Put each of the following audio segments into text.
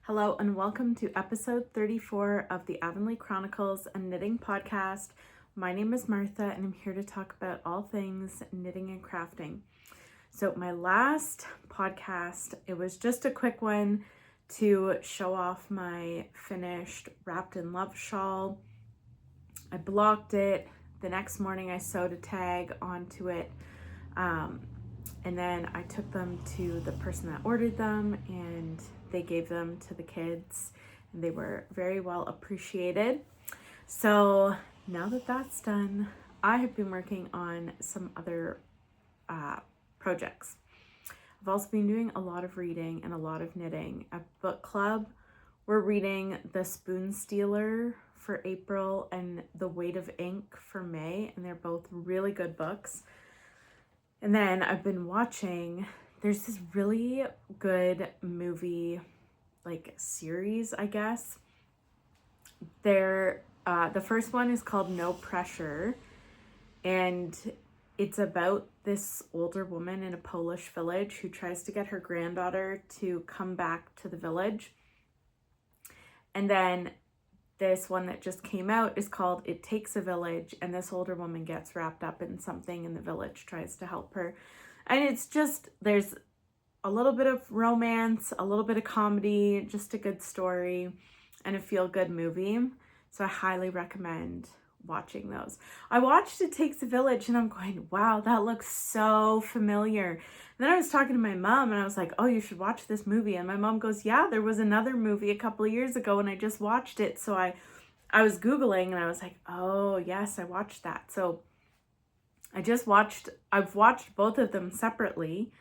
Hello and welcome to episode 34 of the Avonlea Chronicles, a knitting podcast. My name is Martha and I'm here to talk about all things knitting and crafting. So my last podcast, it was just a quick one to show off my finished Wrapped in Love shawl. I blocked it. The next morning I sewed a tag onto it. And then I took them to the person that ordered them and they gave them to the kids and they were very well appreciated. So now that that's done, I have been working on some other projects. I've also been doing a lot of reading and a lot of knitting. At book club, we're reading The Spoon Stealer for April and The Weight of Ink for May, and they're both really good books. And then I've been watching, there's this really good movie, like series, I guess. The first one is called No Pressure, and it's about this older woman in a Polish village who tries to get her granddaughter to come back to the village. And then this one that just came out is called It Takes a Village, and this older woman gets wrapped up in something and the village tries to help her. And it's just, there's a little bit of romance, a little bit of comedy, just a good story, and a feel-good movie. So I highly recommend watching those. I watched It Takes a Village and I'm going, wow, that looks so familiar. And then I was talking to my mom and I was like, oh, you should watch this movie. And my mom goes, yeah, there was another movie a couple of years ago and I just watched it. So I was Googling and I was like, oh yes, I watched that. So I've watched both of them separately.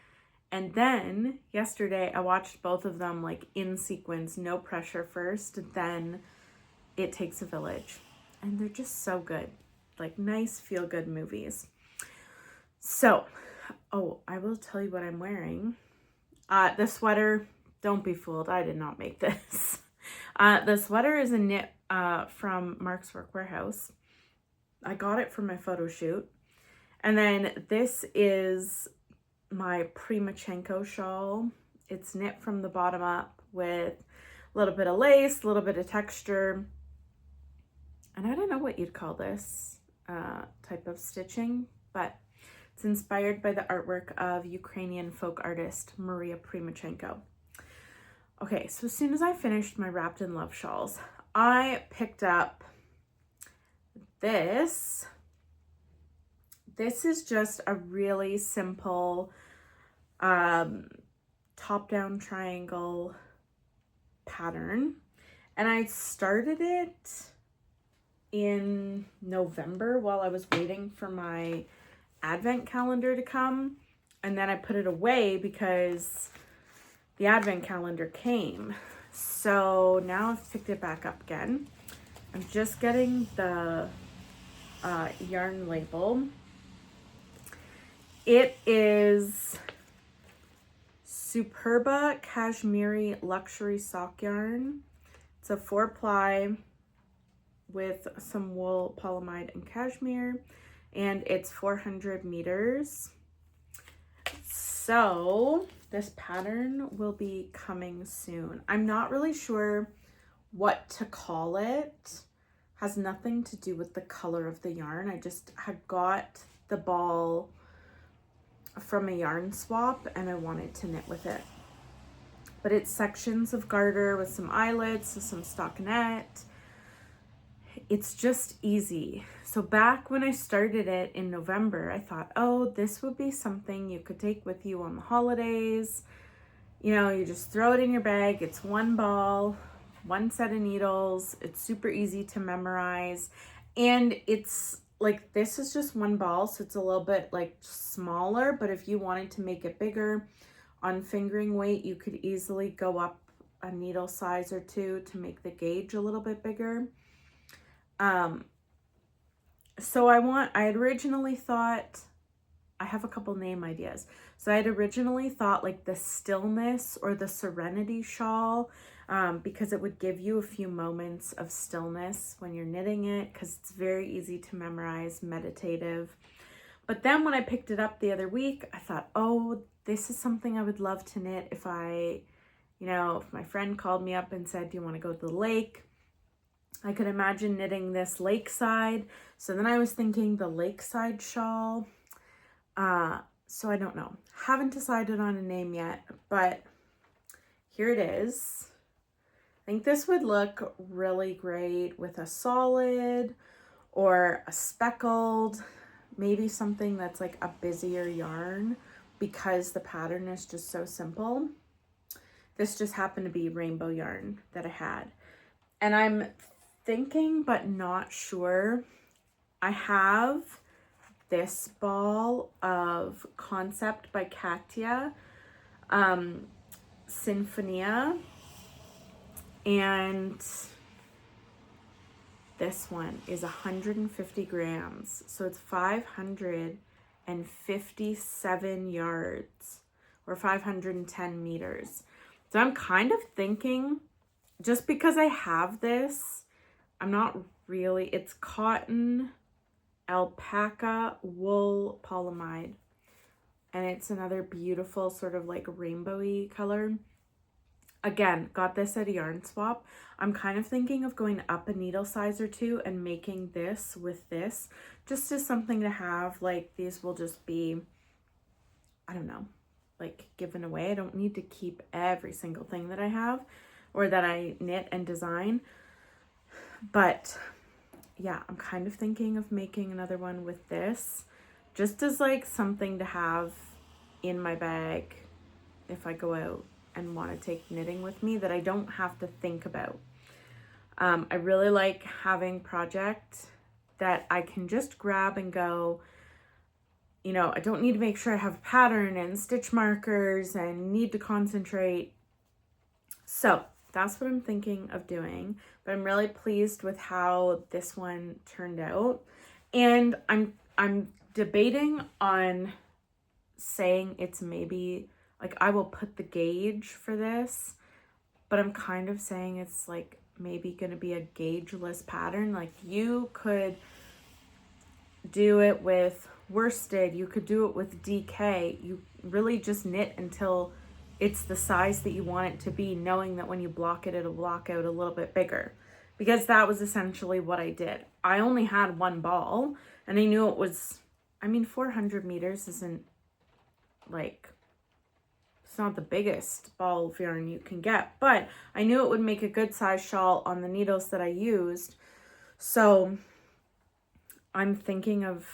And then yesterday I watched both of them like in sequence, No Pressure first, then It Takes a Village. And they're just so good, like nice feel-good movies. So, I will tell you what I'm wearing. The sweater, don't be fooled, I did not make this. The sweater is a knit from Mark's Workwear House. I got it for my photo shoot. And then this is my Primachenko shawl. It's knit from the bottom up with a little bit of lace, a little bit of texture. And I don't know what you'd call this type of stitching, but it's inspired by the artwork of Ukrainian folk artist Maria Primachenko. Okay, so as soon as I finished my Wrapped in Love shawls, I picked up this. This is just a really simple top-down triangle pattern. And I started it in November while I was waiting for my advent calendar to come, and then I put it away because the advent calendar came. So now I've picked it back up again. I'm just getting the yarn label. It is Superba Cashmere Luxury Sock Yarn. It's a 4-ply with some wool, polyamide, and cashmere, and it's 400 meters. So this pattern will be coming soon. I'm not really sure what to call it. Has nothing to do with the color of the yarn. I just had got the ball from a yarn swap and I wanted to knit with it. But it's sections of garter with some eyelets, some stockinette. It's just easy. So back when I started it in November, I thought, oh, this would be something you could take with you on the holidays. You know, you just throw it in your bag. It's one ball, one set of needles. It's super easy to memorize. And it's like, this is just one ball, so it's a little bit like smaller, but if you wanted to make it bigger on fingering weight, you could easily go up a needle size or two to make the gauge a little bit bigger. So I had originally thought, I have a couple name ideas. So I had originally thought like the Stillness or the Serenity shawl, because it would give you a few moments of stillness when you're knitting it, because it's very easy to memorize, meditative. But then when I picked it up the other week, I thought, oh, this is something I would love to knit if I You know, if my friend called me up and said, do you want to go to the lake? I could imagine knitting this lakeside. So then I was thinking the lakeside shawl. So I don't know. Haven't decided on a name yet, but here it is. I think this would look really great with a solid or a speckled, maybe something that's like a busier yarn because the pattern is just so simple. This just happened to be rainbow yarn that I had. And I'm thinking, but not sure. I have this ball of Concept by Katia, Sinfonia, and this one is 150 grams. So it's 557 yards or 510 meters. So I'm kind of thinking, just because I have this, I'm not really, it's cotton, alpaca, wool, polyamide. And it's another beautiful sort of like rainbowy color. Again, got this at a yarn swap. I'm kind of thinking of going up a needle size or two and making this with this, just as something to have. Like these will just be, I don't know, like given away. I don't need to keep every single thing that I have or that I knit and design. But yeah, I'm kind of thinking of making another one with this, just as like something to have in my bag if I go out and want to take knitting with me that I don't have to think about. I really like having projects that I can just grab and go, you know, I don't need to make sure I have a pattern and stitch markers and need to concentrate. So that's what I'm thinking of doing, but I'm really pleased with how this one turned out. And I'm debating on saying it's maybe like I will put the gauge for this, but I'm kind of saying it's like maybe going to be a gaugeless pattern. Like you could do it with worsted, you could do it with DK. You really just knit until it's the size that you want it to be, knowing that when you block it, it'll block out a little bit bigger. Because that was essentially what I did. I only had one ball and I knew it was, 400 meters isn't like, it's not the biggest ball of yarn you can get, but I knew it would make a good size shawl on the needles that I used. So I'm thinking of,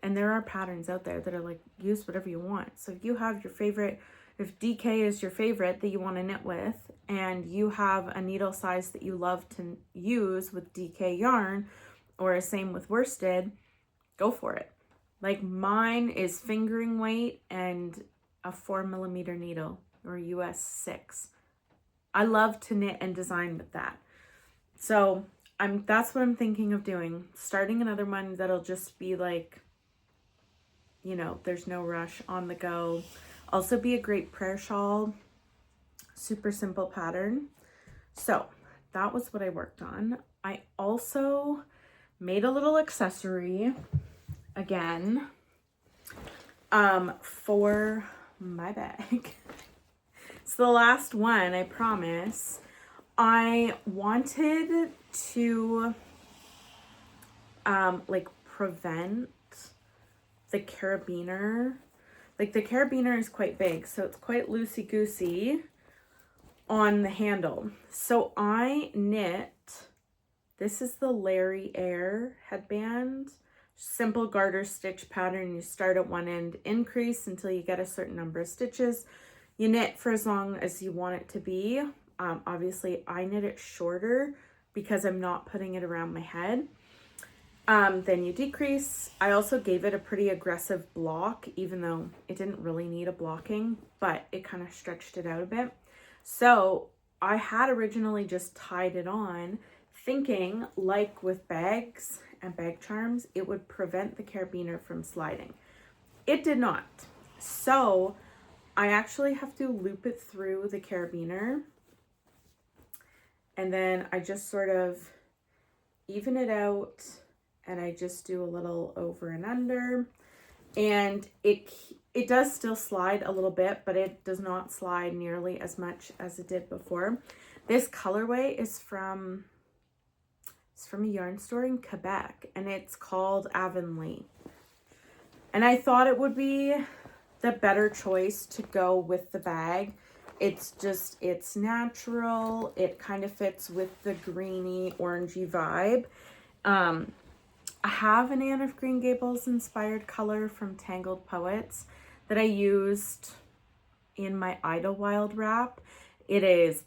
and there are patterns out there that are like, use whatever you want. So if you have your favorite, if DK is your favorite that you want to knit with, and you have a needle size that you love to use with DK yarn, or same with worsted, go for it. Like mine is fingering weight and a 4mm needle or US 6. I love to knit and design with that. So that's what I'm thinking of doing. Starting another one that'll just be like, you know, there's no rush, on the go. Also be a great prayer shawl. Super simple pattern. So that was what I worked on. I also made a little accessory again for my bag. It's the last one, I promise. I wanted to like prevent the carabiner. Like the carabiner is quite big, so it's quite loosey-goosey on the handle. So I knit, this is the Larry Air headband. Simple garter stitch pattern. You start at one end, increase until you get a certain number of stitches. You knit for as long as you want it to be. Obviously I knit it shorter because I'm not putting it around my head. Then you decrease. I also gave it a pretty aggressive block, even though it didn't really need a blocking, but it kind of stretched it out a bit. So I had originally just tied it on, thinking like with bags and bag charms, it would prevent the carabiner from sliding. It did not. So I actually have to loop it through the carabiner, and then I just sort of even it out, and I just do a little over and under, and It does still slide a little bit, but it does not slide nearly as much as it did before. This colorway is from a yarn store in Quebec, and it's called Avonlea. And I thought it would be the better choice to go with the bag. It's natural. It kind of fits with the greeny, orangey vibe. I have an Anne of Green Gables inspired color from Tangled Poets that I used in my Idlewild wrap. It is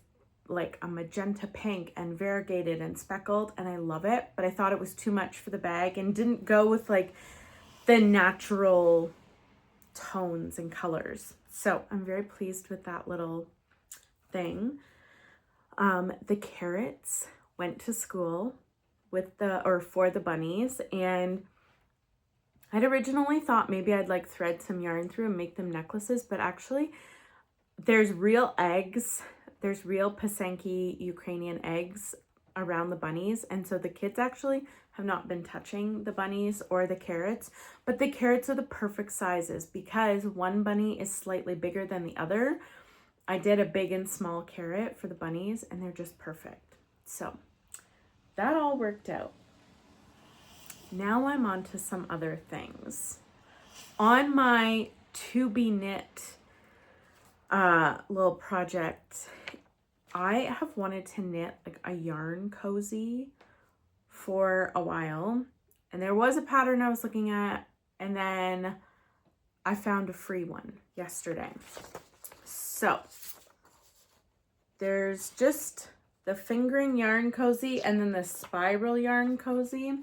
like a magenta pink and variegated and speckled, and I love it, but I thought it was too much for the bag and didn't go with like the natural tones and colors. So I'm very pleased with that little thing. The carrots went to school for the bunnies, and I'd originally thought maybe I'd like thread some yarn through and make them necklaces, but actually there's real eggs. There's real Pasenki Ukrainian eggs around the bunnies, and so the kids actually have not been touching the bunnies or the carrots, but the carrots are the perfect sizes because one bunny is slightly bigger than the other. I did a big and small carrot for the bunnies, and they're just perfect. So that all worked out. Now I'm on to some other things. On my to be knit little project, I have wanted to knit like a yarn cozy for a while, and there was a pattern I was looking at, and then I found a free one yesterday. So there's just the fingering yarn cozy and then the spiral yarn cozy.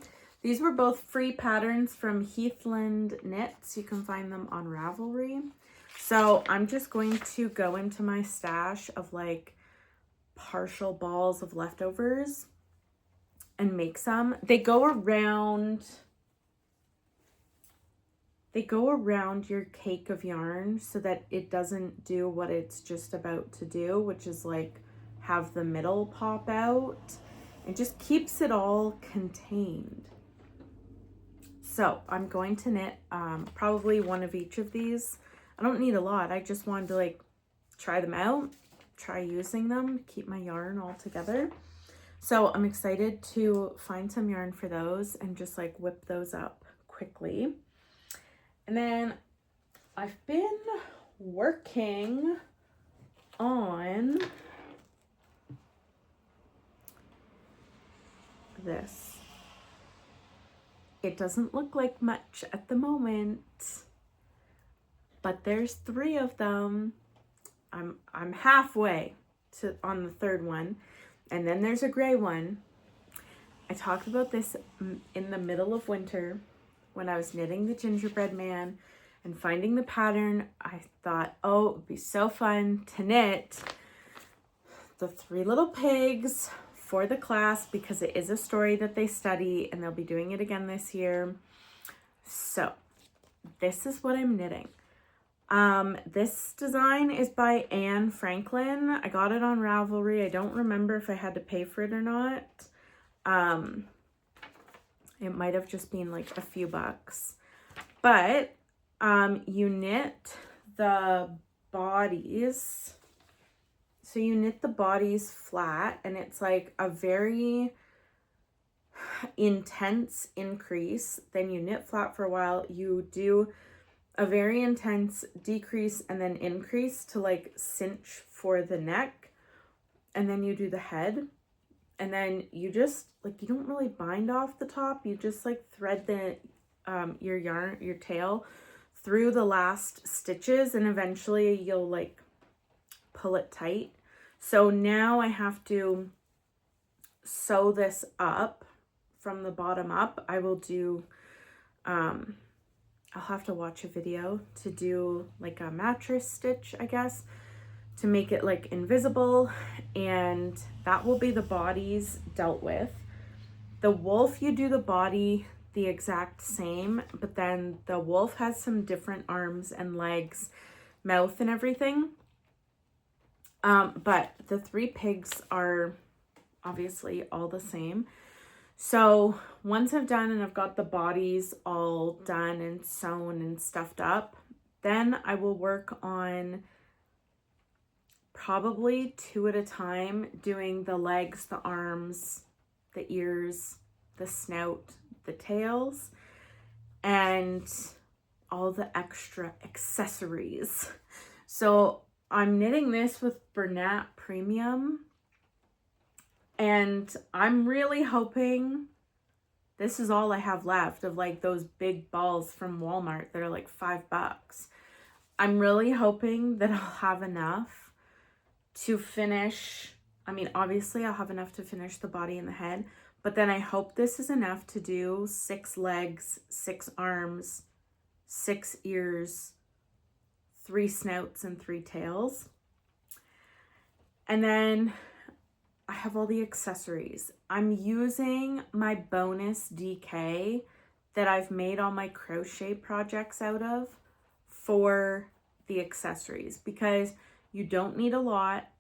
These were both free patterns from Heathland Knits. You can find them on Ravelry. So I'm just going to go into my stash of like partial balls of leftovers and make some. They go around your cake of yarn so that it doesn't do what it's just about to do, which is like have the middle pop out. It just keeps it all contained. So I'm going to knit probably one of each of these. I don't need a lot. I just wanted to like try them out, try using them, keep my yarn all together. So I'm excited to find some yarn for those and just like whip those up quickly. And then I've been working on this. It doesn't look like much at the moment, but there's 3 of them. I'm halfway on the 3rd one, and then there's a gray one. I talked about this in the middle of winter when I was knitting the gingerbread man and finding the pattern. I thought, oh, it would be so fun to knit the 3 little pigs for the class because it is a story that they study and they'll be doing it again this year. So this is what I'm knitting. This design is by Anne Franklin. I got it on Ravelry. I don't remember if I had to pay for it or not. It might have just been like a few bucks, but you knit the bodies. So you knit the bodies flat, and it's like a very intense increase. Then you knit flat for a while. You do a very intense decrease and then increase to like cinch for the neck. And then you do the head. And then you just like, you don't really bind off the top. You just like thread the your yarn, your tail through the last stitches, and eventually you'll like pull it tight. So now I have to sew this up from the bottom up. I will do, I'll have to watch a video to do like a mattress stitch, I guess, to make it like invisible, and that will be the bodies dealt with. The wolf, you do the body the exact same, but then the wolf has some different arms and legs, mouth and everything. But the 3 pigs are obviously all the same. So once I've done and I've got the bodies all done and sewn and stuffed up, Then I will work on probably 2 at a time, doing the legs, the arms, the ears, the snout, the tails, and all the extra accessories. So I'm knitting this with Bernat Premium, and I'm really hoping this is all I have left of like those big balls from Walmart that are like $5. I'm really hoping that I'll have enough to finish. I mean, obviously I'll have enough to finish the body and the head, but then I hope this is enough to do 6 legs, 6 arms, 6 ears, 3 snouts, and 3 tails. And then I have all the accessories. I'm using my bonus DK that I've made all my crochet projects out of for the accessories, because you don't need a lot,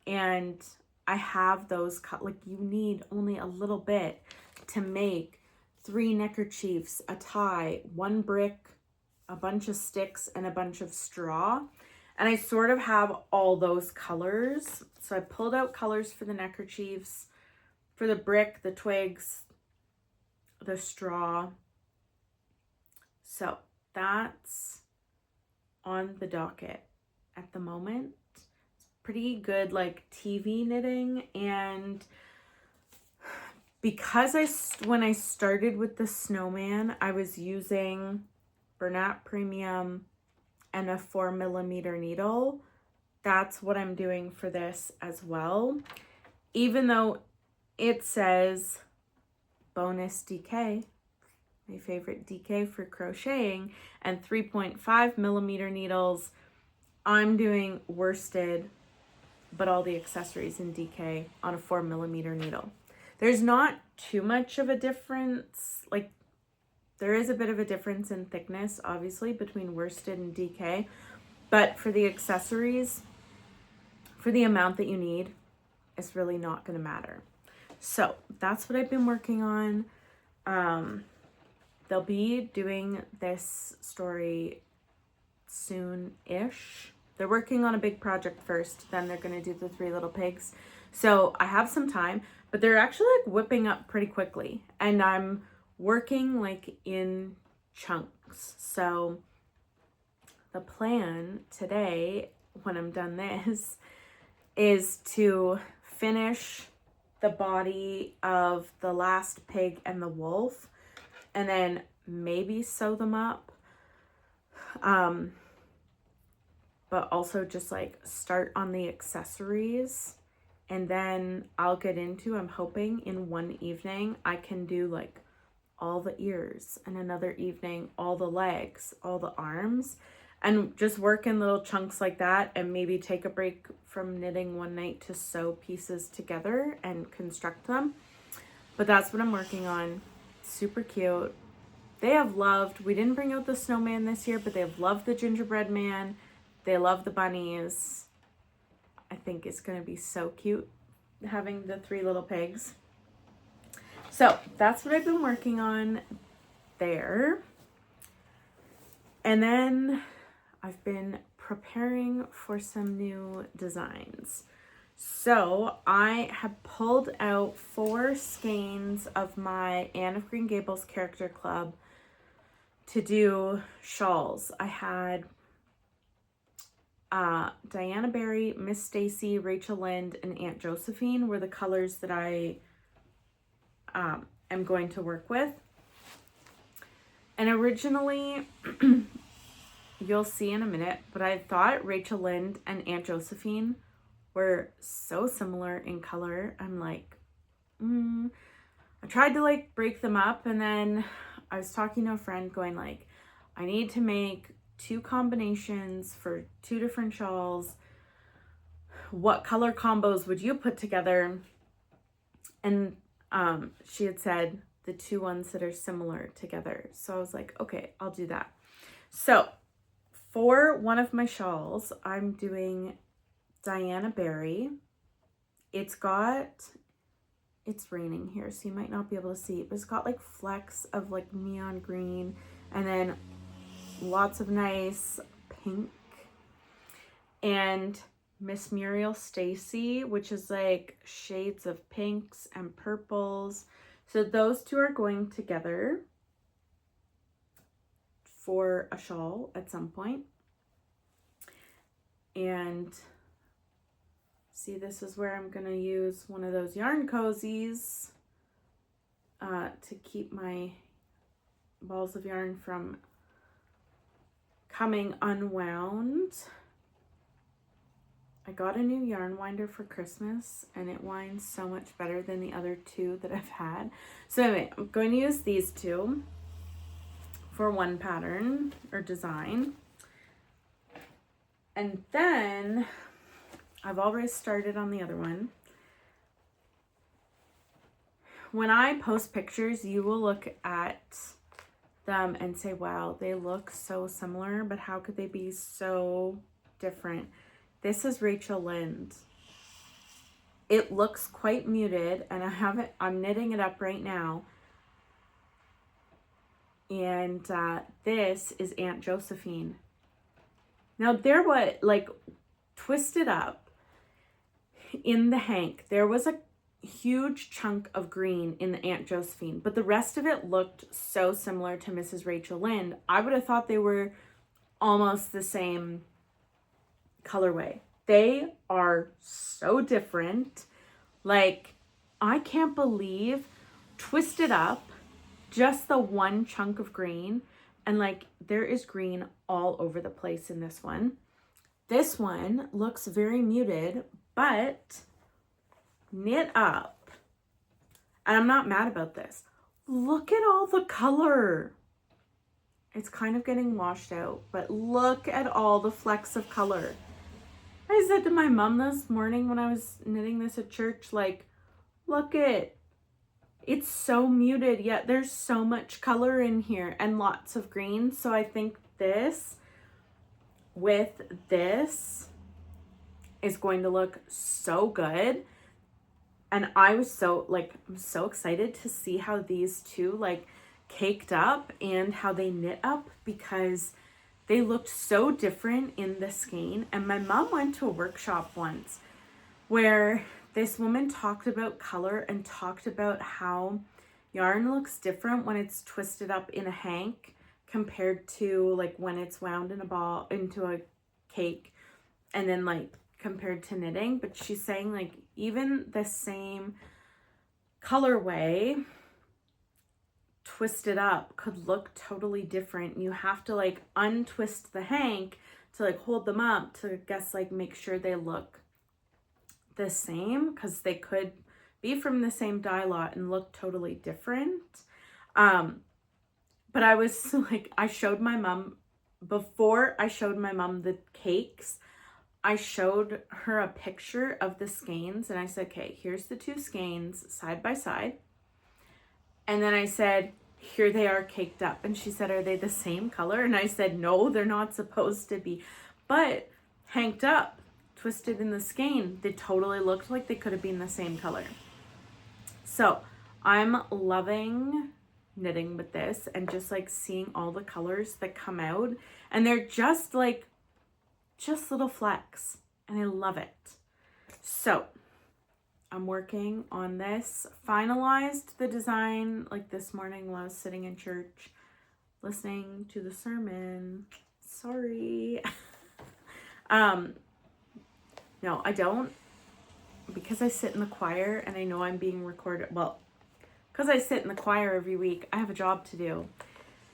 and I have those cut, like you need only a little bit to make 3 neckerchiefs, a tie, 1 brick, a bunch of sticks, and a bunch of straw. And I sort of have all those colors. So I pulled out colors for the neckerchiefs, for the brick, the twigs, the straw. So that's on the docket at the moment. It's pretty good, like TV knitting. And because when I started with the snowman, I was using Bernat Premium and a 4mm needle. That's what I'm doing for this as well. Even though it says bonus DK, my favorite DK for crocheting, and 3.5mm needles, I'm doing worsted, but all the accessories in DK on a 4mm needle. There's not too much of a difference. Like, there is a bit of a difference in thickness, obviously, between worsted and DK, but for the accessories, for the amount that you need, it's really not going to matter. So that's what I've been working on. They'll be doing this story soon-ish. They're working on a big project first, then they're going to do the 3 little pigs. So I have some time, but they're actually like whipping up pretty quickly, and I'm working like in chunks. So the plan today, when I'm done this, is to finish the body of the last pig and the wolf, and then maybe sew them up, but also just like start on the accessories. And then I'll get into, I'm hoping in one evening I can do like all the ears, and another evening all the legs, all the arms, and just work in little chunks like that, and maybe take a break from knitting one night to sew pieces together and construct them. But that's what I'm working on. Super cute. They have loved, we didn't bring out the snowman this year, but they have loved the gingerbread man. They love the bunnies. I think it's going to be so cute having the 3 little pigs. So that's what I've been working on there. And then I've been preparing for some new designs. So I have pulled out 4 skeins of my Anne of Green Gables character club to do shawls. I had Diana Barry, Miss Stacy, Rachel Lind, and Aunt Josephine were the colors that I am going to work with. And originally, you'll see in a minute, but I thought Rachel Lind and Aunt Josephine were so similar in color. I'm like, I tried to like break them up, and then I was talking to a friend going like, I need to make 2 combinations for 2 different shawls. What color combos would you put together? And she had said the 2 ones that are similar together. So I was like, okay, I'll do that. So for one of my shawls, I'm doing Diana Barry. It's raining here, so you might not be able to see it, but it's got like flecks of like neon green, and then lots of nice pink, and Miss Muriel Stacy, which is like shades of pinks and purples. So those two are going together for a shawl at some point. And see, this is where I'm going to use one of those yarn cozies to keep my balls of yarn from coming unwound. I got a new yarn winder for Christmas and it winds so much better than the other two that I've had. So anyway, I'm going to use these two for one pattern or design. And then I've already started on the other one. When I post pictures, you will look at them and say, wow, they look so similar, but how could they be so different? This is Rachel Lynde. It looks quite muted, and I'm knitting it up right now. And this is Aunt Josephine. Now they're like twisted up in the hank. There was a huge chunk of green in the Aunt Josephine, but the rest of it looked so similar to Mrs. Rachel Lynde. I would have thought they were almost the same colorway. They are so different. Like, I can't believe twisted up just the one chunk of green, and like there is green all over the place in this one. This one looks very muted, but knit up, and I'm not mad about this. Look at all the color. It's kind of getting washed out, but look at all the flecks of color. I said to my mom this morning when I was knitting this at church, like, look it. It's so muted, yet there's so much color in here and lots of green. So I think this with this is going to look so good. And I was I'm so excited to see how these two like caked up and how they knit up, because they looked so different in the skein. And my mom went to a workshop once where this woman talked about color and talked about how yarn looks different when it's twisted up in a hank compared to like when it's wound in a ball into a cake, and then like compared to knitting. But she's saying like even the same colorway twisted up could look totally different. You have to like untwist the hank to like hold them up to make sure they look the same, because they could be from the same dye lot and look totally different. But I was like, I showed my mom, before I showed my mom the cakes, I showed her a picture of the skeins, and I said, okay, here's the two skeins side by side. And then I said, here they are caked up. And she said, are they the same color? And I said, no, they're not supposed to be. But hanked up, twisted in the skein, they totally looked like they could have been the same color. So I'm loving knitting with this and just like seeing all the colors that come out, and they're just little flecks, and I love it. So I'm working on this, finalized the design like this morning while I was sitting in church listening to the sermon. Sorry. No, I don't, because I sit in the choir and I know I'm being recorded. Well, because I sit in the choir every week, I have a job to do,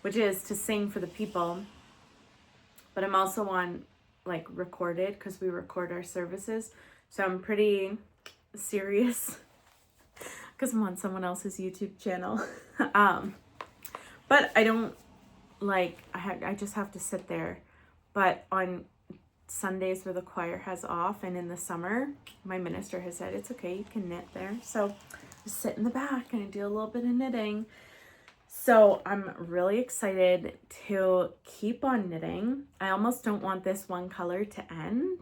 which is to sing for the people. But I'm also on like recorded, because we record our services. So I'm pretty serious because I'm on someone else's YouTube channel. But I don't like, I just have to sit there. But on Sundays where the choir has off, and in the summer, my minister has said it's okay, you can knit there. So I sit in the back and I do a little bit of knitting. So I'm really excited to keep on knitting. I almost don't want this one color to end,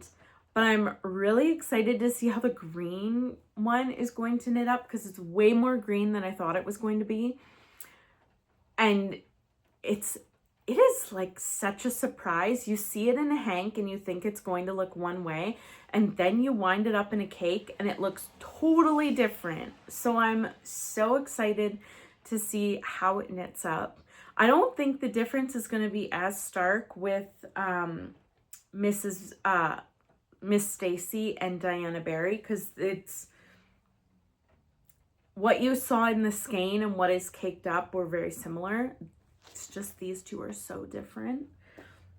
but I'm really excited to see how the green one is going to knit up, because it's way more green than I thought it was going to be. And it's it is like such a surprise. You see it in a hank and you think it's going to look one way, and then you wind it up in a cake and it looks totally different. So I'm so excited to see how it knits up. I don't think the difference is going to be as stark with Miss Stacy and Diana Berry, because it's what you saw in the skein and what is caked up were very similar. It's just these two are so different.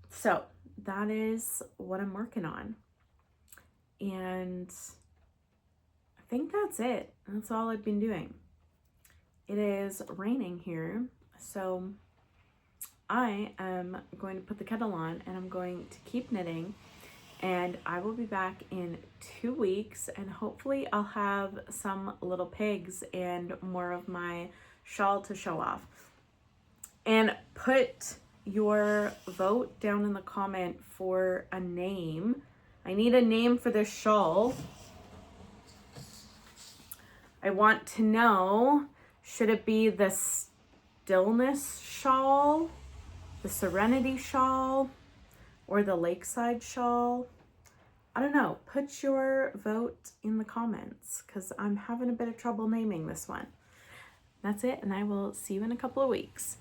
So that is what I'm working on. And I think that's it. That's all I've been doing. It is raining here, so I am going to put the kettle on and I'm going to keep knitting, and I will be back in 2 weeks, and hopefully I'll have some little pigs and more of my shawl to show off. And put your vote down in the comment for a name. I need a name for this shawl. I want to know, should it be the Stillness Shawl, the Serenity Shawl, or the Lakeside Shawl? I don't know. Put your vote in the comments, because I'm having a bit of trouble naming this one. That's it, and I will see you in a couple of weeks.